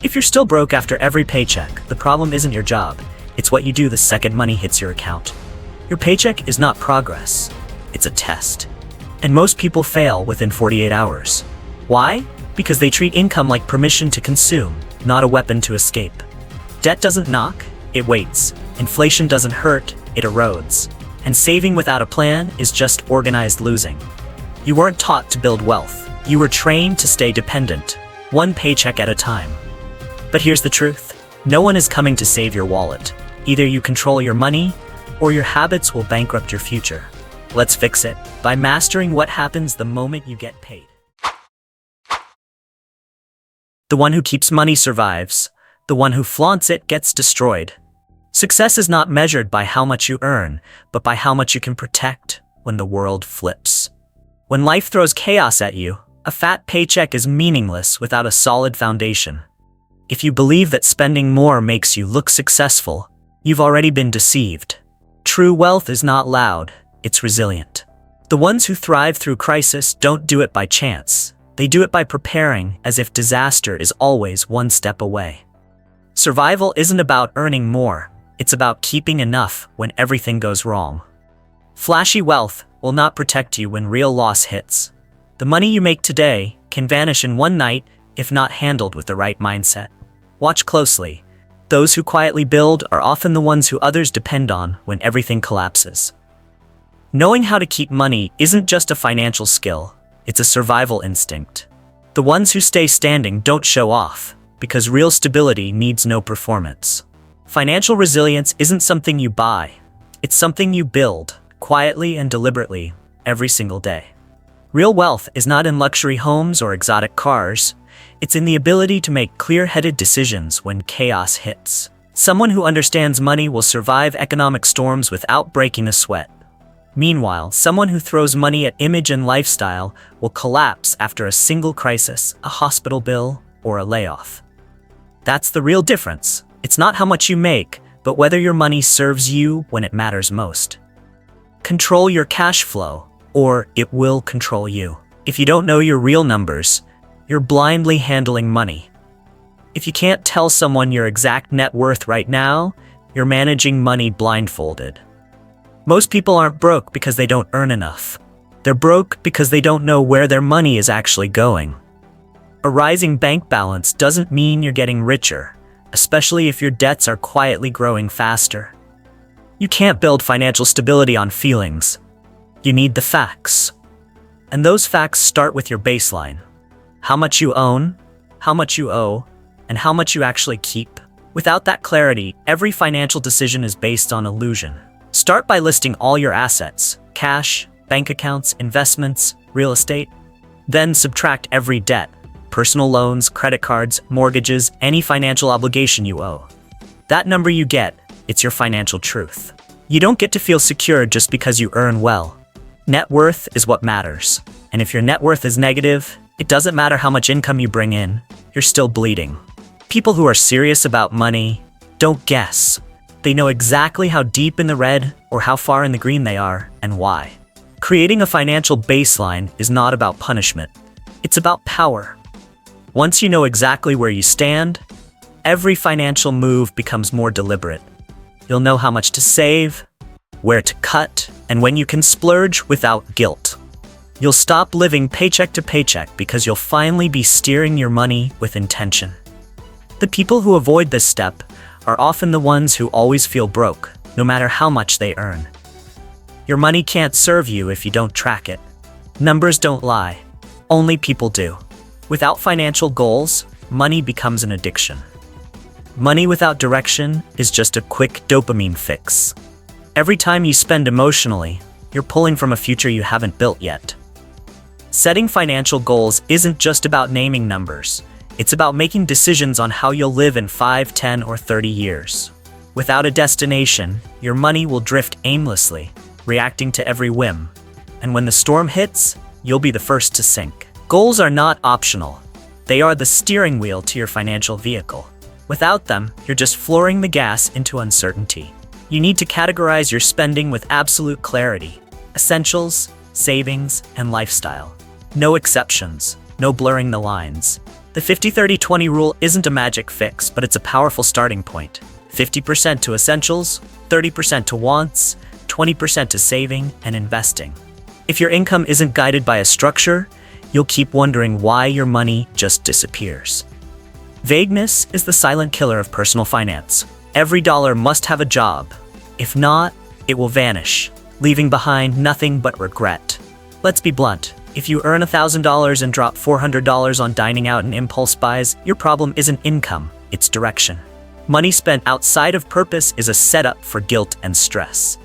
If you're still broke after every paycheck, the problem isn't your job. It's what you do the second money hits your account. Your paycheck is not progress. It's a test. And most people fail within 48 hours. Why? Because they treat income like permission to consume, not a weapon to escape. Debt doesn't knock, it waits. Inflation doesn't hurt, it erodes. And saving without a plan is just organized losing. You weren't taught to build wealth. You were trained to stay dependent, one paycheck at a time. But here's the truth. No one is coming to save your wallet. Either you control your money, or your habits will bankrupt your future. Let's fix it by mastering what happens the moment you get paid. The one who keeps money survives. The one who flaunts it gets destroyed. Success is not measured by how much you earn, but by how much you can protect when the world flips. When life throws chaos at you, a fat paycheck is meaningless without a solid foundation. If you believe that spending more makes you look successful, you've already been deceived. True wealth is not loud, it's resilient. The ones who thrive through crisis don't do it by chance. They do it by preparing as if disaster is always one step away. Survival isn't about earning more, it's about keeping enough when everything goes wrong. Flashy wealth will not protect you when real loss hits. The money you make today can vanish in one night if not handled with the right mindset. Watch closely. Those who quietly build are often the ones who others depend on when everything collapses. Knowing how to keep money isn't just a financial skill, it's a survival instinct. The ones who stay standing don't show off, because real stability needs no performance. Financial resilience isn't something you buy, it's something you build, quietly and deliberately, every single day. Real wealth is not in luxury homes or exotic cars. It's in the ability to make clear-headed decisions when chaos hits. Someone who understands money will survive economic storms without breaking a sweat. Meanwhile, someone who throws money at image and lifestyle will collapse after a single crisis, a hospital bill, or a layoff. That's the real difference. It's not how much you make, but whether your money serves you when it matters most. Control your cash flow, or it will control you. If you don't know your real numbers, you're blindly handling money. If you can't tell someone your exact net worth right now, you're managing money blindfolded. Most people aren't broke because they don't earn enough. They're broke because they don't know where their money is actually going. A rising bank balance doesn't mean you're getting richer, especially if your debts are quietly growing faster. You can't build financial stability on feelings. You need the facts. And those facts start with your baseline. How much you own, how much you owe, and how much you actually keep. Without that clarity, every financial decision is based on illusion. Start by listing all your assets, cash, bank accounts, investments, real estate. Then subtract every debt, personal loans, credit cards, mortgages, any financial obligation you owe. That number you get, it's your financial truth. You don't get to feel secure just because you earn well. Net worth is what matters. And if your net worth is negative, it doesn't matter how much income you bring in, you're still bleeding. People who are serious about money don't guess. They know exactly how deep in the red or how far in the green they are and why. Creating a financial baseline is not about punishment. It's about power. Once you know exactly where you stand, every financial move becomes more deliberate. You'll know how much to save, where to cut, and when you can splurge without guilt. You'll stop living paycheck to paycheck because you'll finally be steering your money with intention. The people who avoid this step are often the ones who always feel broke, no matter how much they earn. Your money can't serve you if you don't track it. Numbers don't lie. Only people do. Without financial goals, money becomes an addiction. Money without direction is just a quick dopamine fix. Every time you spend emotionally, you're pulling from a future you haven't built yet. Setting financial goals isn't just about naming numbers. It's about making decisions on how you'll live in 5, 10, or 30 years. Without a destination, your money will drift aimlessly, reacting to every whim. And when the storm hits, you'll be the first to sink. Goals are not optional. They are the steering wheel to your financial vehicle. Without them, you're just flooring the gas into uncertainty. You need to categorize your spending with absolute clarity. Essentials, savings, and lifestyle. No exceptions, no blurring the lines. The 50-30-20 rule isn't a magic fix, but it's a powerful starting point. 50% to essentials, 30% to wants, 20% to saving and investing. If your income isn't guided by a structure, you'll keep wondering why your money just disappears. Vagueness is the silent killer of personal finance. Every dollar must have a job. If not, it will vanish, leaving behind nothing but regret. Let's be blunt. If you earn $1,000 and drop $400 on dining out and impulse buys, your problem isn't income, it's direction. Money spent outside of purpose is a setup for guilt and stress.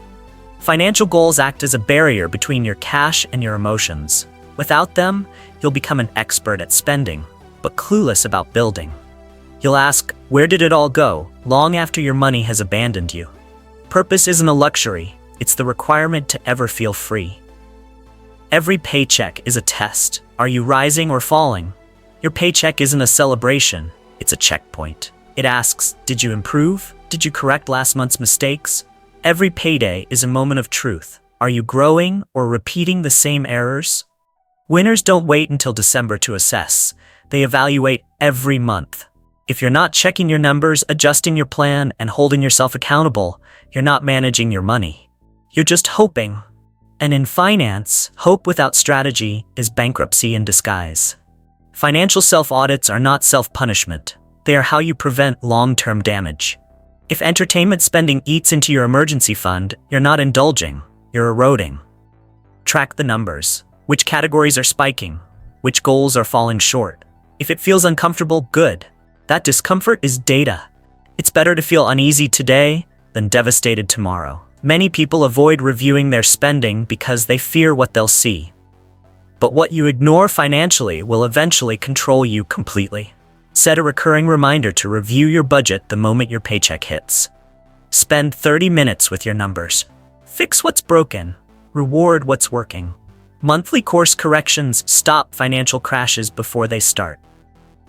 Financial goals act as a barrier between your cash and your emotions. Without them, you'll become an expert at spending, but clueless about building. You'll ask, where did it all go, long after your money has abandoned you? Purpose isn't a luxury, it's the requirement to ever feel free. Every paycheck is a test. Are you rising or falling? Your paycheck isn't a celebration, it's a checkpoint. It asks, did you improve? Did you correct last month's mistakes? Every payday is a moment of truth. Are you growing or repeating the same errors? Winners don't wait until December to assess. They evaluate every month. If you're not checking your numbers, adjusting your plan, and holding yourself accountable, you're not managing your money. You're just hoping. And in finance, hope without strategy is bankruptcy in disguise. Financial self-audits are not self-punishment. They are how you prevent long-term damage. If entertainment spending eats into your emergency fund, you're not indulging, you're eroding. Track the numbers. Which categories are spiking? Which goals are falling short? If it feels uncomfortable, good. That discomfort is data. It's better to feel uneasy today than devastated tomorrow. Many people avoid reviewing their spending because they fear what they'll see. But what you ignore financially will eventually control you completely. Set a recurring reminder to review your budget the moment your paycheck hits. Spend 30 minutes with your numbers. Fix what's broken. Reward what's working. Monthly course corrections stop financial crashes before they start.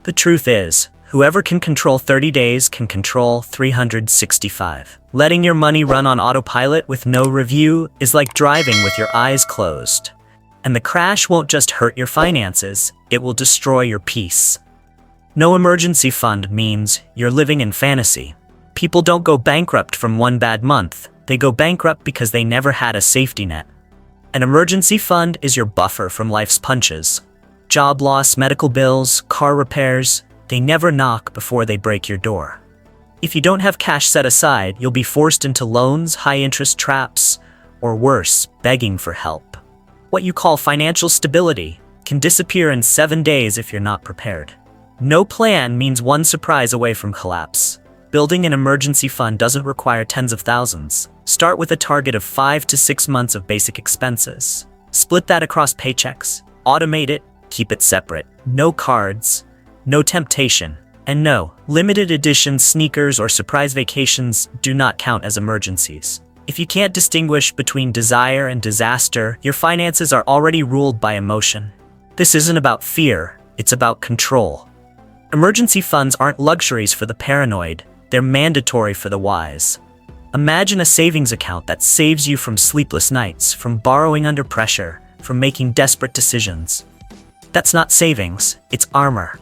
The truth is, whoever can control 30 days can control 365. Letting your money run on autopilot with no review is like driving with your eyes closed. And the crash won't just hurt your finances, it will destroy your peace. No emergency fund means you're living in fantasy. People don't go bankrupt from one bad month. They go bankrupt because they never had a safety net. An emergency fund is your buffer from life's punches. Job loss, medical bills, car repairs, they never knock before they break your door. If you don't have cash set aside, you'll be forced into loans, high-interest traps, or worse, begging for help. What you call financial stability can disappear in 7 days if you're not prepared. No plan means one surprise away from collapse. Building an emergency fund doesn't require tens of thousands. Start with a target of 5 to 6 months of basic expenses. Split that across paychecks. Automate it, keep it separate. No cards, no temptation, and no, limited edition sneakers or surprise vacations do not count as emergencies. If you can't distinguish between desire and disaster, your finances are already ruled by emotion. This isn't about fear, it's about control. Emergency funds aren't luxuries for the paranoid, they're mandatory for the wise. Imagine a savings account that saves you from sleepless nights, from borrowing under pressure, from making desperate decisions. That's not savings, it's armor.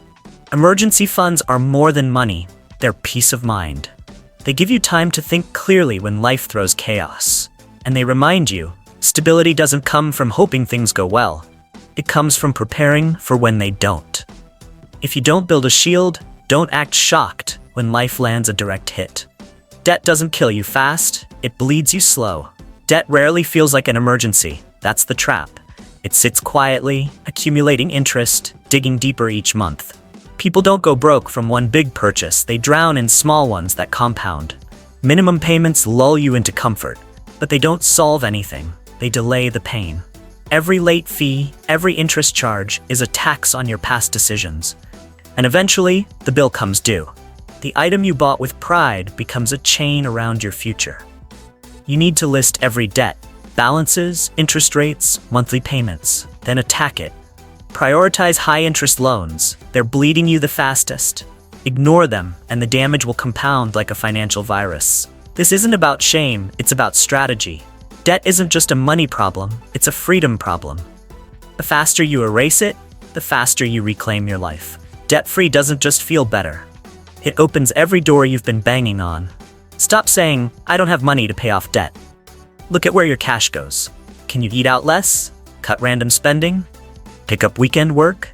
Emergency funds are more than money, they're peace of mind. They give you time to think clearly when life throws chaos. And they remind you, stability doesn't come from hoping things go well. It comes from preparing for when they don't. If you don't build a shield, don't act shocked when life lands a direct hit. Debt doesn't kill you fast, it bleeds you slow. Debt rarely feels like an emergency, that's the trap. It sits quietly, accumulating interest, digging deeper each month. People don't go broke from one big purchase, they drown in small ones that compound. Minimum payments lull you into comfort, but they don't solve anything, they delay the pain. Every late fee, every interest charge is a tax on your past decisions. And eventually, the bill comes due. The item you bought with pride becomes a chain around your future. You need to list every debt, balances, interest rates, monthly payments, then attack it. Prioritize high-interest loans. They're bleeding you the fastest. Ignore them, and the damage will compound like a financial virus. This isn't about shame, it's about strategy. Debt isn't just a money problem, it's a freedom problem. The faster you erase it, the faster you reclaim your life. Debt-free doesn't just feel better. It opens every door you've been banging on. Stop saying, "I don't have money to pay off debt." Look at where your cash goes. Can you eat out less? Cut random spending? Pick up weekend work?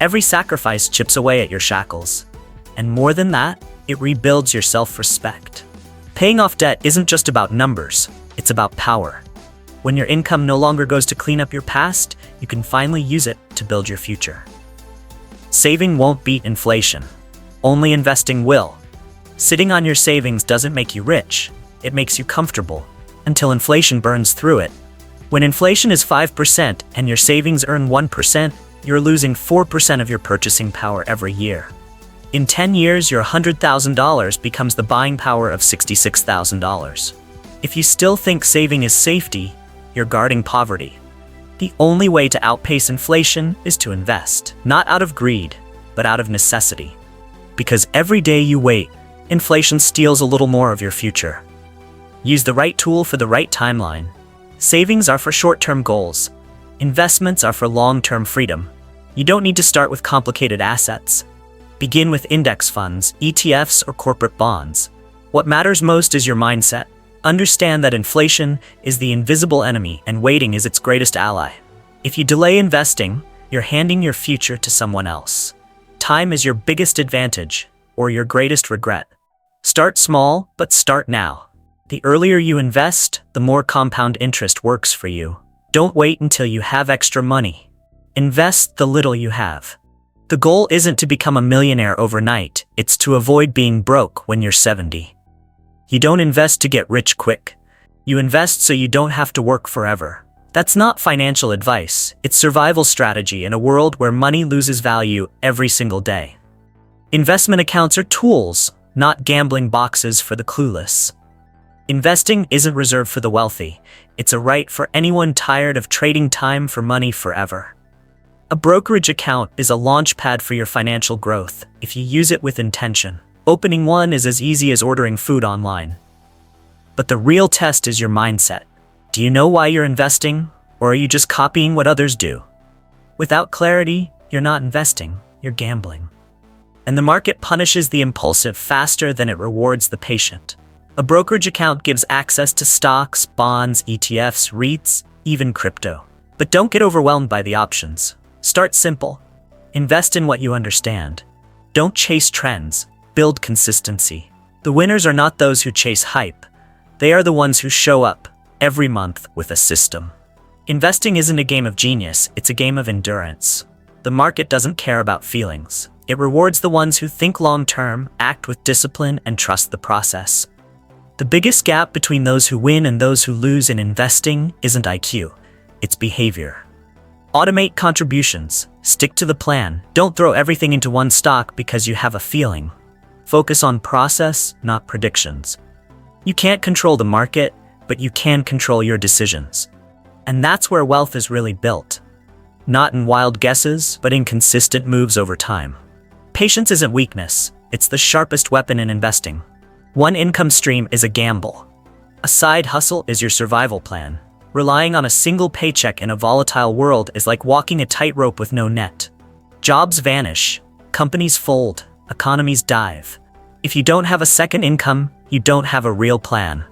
Every sacrifice chips away at your shackles. And more than that, it rebuilds your self-respect. Paying off debt isn't just about numbers, it's about power. When your income no longer goes to clean up your past, you can finally use it to build your future. Saving won't beat inflation. Only investing will. Sitting on your savings doesn't make you rich, it makes you comfortable, until inflation burns through it. When inflation is 5% and your savings earn 1%, you're losing 4% of your purchasing power every year. In 10 years, your $100,000 becomes the buying power of $66,000. If you still think saving is safety, you're guarding poverty. The only way to outpace inflation is to invest, not out of greed, but out of necessity. Because every day you wait, inflation steals a little more of your future. Use the right tool for the right timeline. Savings are for short-term goals. Investments are for long-term freedom. You don't need to start with complicated assets. Begin with index funds, ETFs, or corporate bonds. What matters most is your mindset. Understand that inflation is the invisible enemy and waiting is its greatest ally. If you delay investing, you're handing your future to someone else. Time is your biggest advantage, or your greatest regret. Start small, but start now. The earlier you invest, the more compound interest works for you. Don't wait until you have extra money. Invest the little you have. The goal isn't to become a millionaire overnight, it's to avoid being broke when you're 70. You don't invest to get rich quick. You invest so you don't have to work forever. That's not financial advice, it's survival strategy in a world where money loses value every single day. Investment accounts are tools, not gambling boxes for the clueless. Investing isn't reserved for the wealthy, it's a right for anyone tired of trading time for money forever. A brokerage account is a launch pad for your financial growth if you use it with intention. Opening one is as easy as ordering food online. But the real test is your mindset. Do you know why you're investing, or are you just copying what others do? Without clarity, you're not investing, you're gambling. And the market punishes the impulsive faster than it rewards the patient. A brokerage account gives access to stocks, bonds, ETFs, REITs, even crypto. But don't get overwhelmed by the options. Start simple. Invest in what you understand. Don't chase trends. Build consistency. The winners are not those who chase hype. They are the ones who show up every month with a system. Investing isn't a game of genius, it's a game of endurance. The market doesn't care about feelings. It rewards the ones who think long-term, act with discipline, and trust the process. The biggest gap between those who win and those who lose in investing isn't IQ, it's behavior. Automate contributions. Stick to the plan. Don't throw everything into one stock because you have a feeling. Focus on process, not predictions. You can't control the market, but you can control your decisions. And that's where wealth is really built. Not in wild guesses, but in consistent moves over time. Patience isn't weakness, it's the sharpest weapon in investing. One income stream is a gamble. A side hustle is your survival plan. Relying on a single paycheck in a volatile world is like walking a tightrope with no net. Jobs vanish, companies fold, economies dive. If you don't have a second income, you don't have a real plan.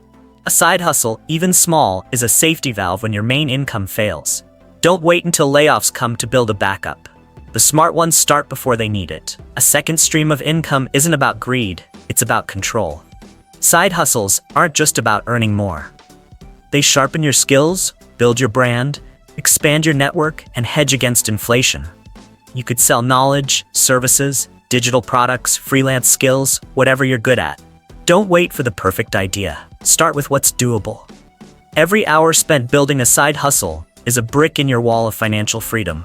A side hustle, even small, is a safety valve when your main income fails. Don't wait until layoffs come to build a backup. The smart ones start before they need it. A second stream of income isn't about greed, it's about control. Side hustles aren't just about earning more. They sharpen your skills, build your brand, expand your network, and hedge against inflation. You could sell knowledge, services, digital products, freelance skills, whatever you're good at. Don't wait for the perfect idea. Start with what's doable. Every hour spent building a side hustle is a brick in your wall of financial freedom.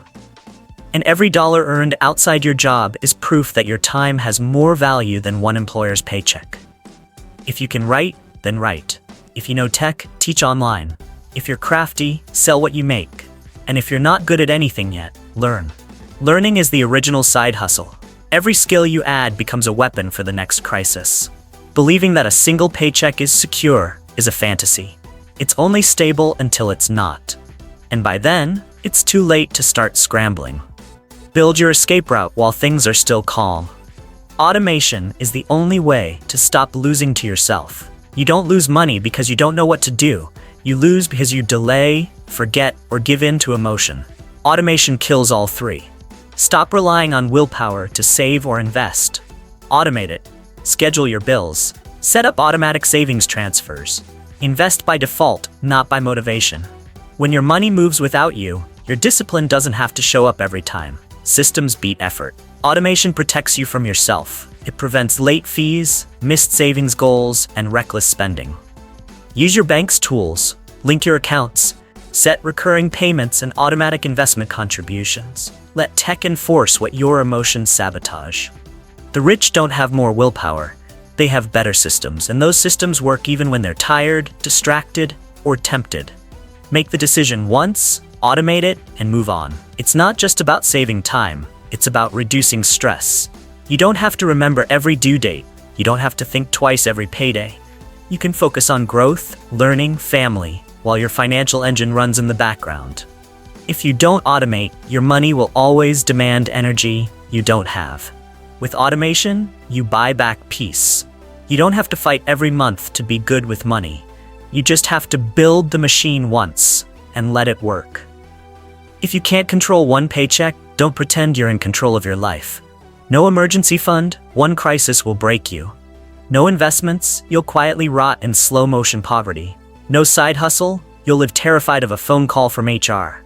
And every dollar earned outside your job is proof that your time has more value than one employer's paycheck. If you can write, then write. If you know tech, teach online. If you're crafty, sell what you make. And if you're not good at anything yet, learn. Learning is the original side hustle. Every skill you add becomes a weapon for the next crisis. Believing that a single paycheck is secure is a fantasy. It's only stable until it's not. And by then, it's too late to start scrambling. Build your escape route while things are still calm. Automation is the only way to stop losing to yourself. You don't lose money because you don't know what to do. You lose because you delay, forget, or give in to emotion. Automation kills all three. Stop relying on willpower to save or invest. Automate it. Schedule your bills. Set up automatic savings transfers. Invest by default, not by motivation. When your money moves without you, your discipline doesn't have to show up every time. Systems beat effort. Automation protects you from yourself. It prevents late fees, missed savings goals, and reckless spending. Use your bank's tools. Link your accounts. Set recurring payments and automatic investment contributions. Let tech enforce what your emotions sabotage. The rich don't have more willpower. They have better systems, and those systems work even when they're tired, distracted, or tempted. Make the decision once, automate it, and move on. It's not just about saving time. It's about reducing stress. You don't have to remember every due date. You don't have to think twice every payday. You can focus on growth, learning, family, while your financial engine runs in the background. If you don't automate, your money will always demand energy you don't have. With automation, you buy back peace. You don't have to fight every month to be good with money. You just have to build the machine once and let it work. If you can't control one paycheck, don't pretend you're in control of your life. No emergency fund, one crisis will break you. No investments, you'll quietly rot in slow-motion poverty. No side hustle, you'll live terrified of a phone call from HR.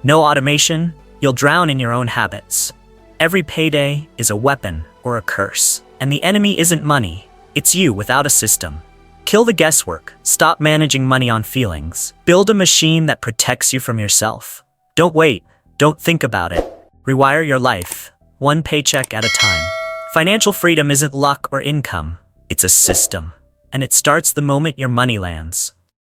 No automation, you'll drown in your own habits. Every payday is a weapon or a curse. And the enemy isn't money, it's you without a system. Kill the guesswork, stop managing money on feelings. Build a machine that protects you from yourself. Don't wait, don't think about it. Rewire your life, one paycheck at a time. Financial freedom isn't luck or income, it's a system. And it starts the moment your money lands.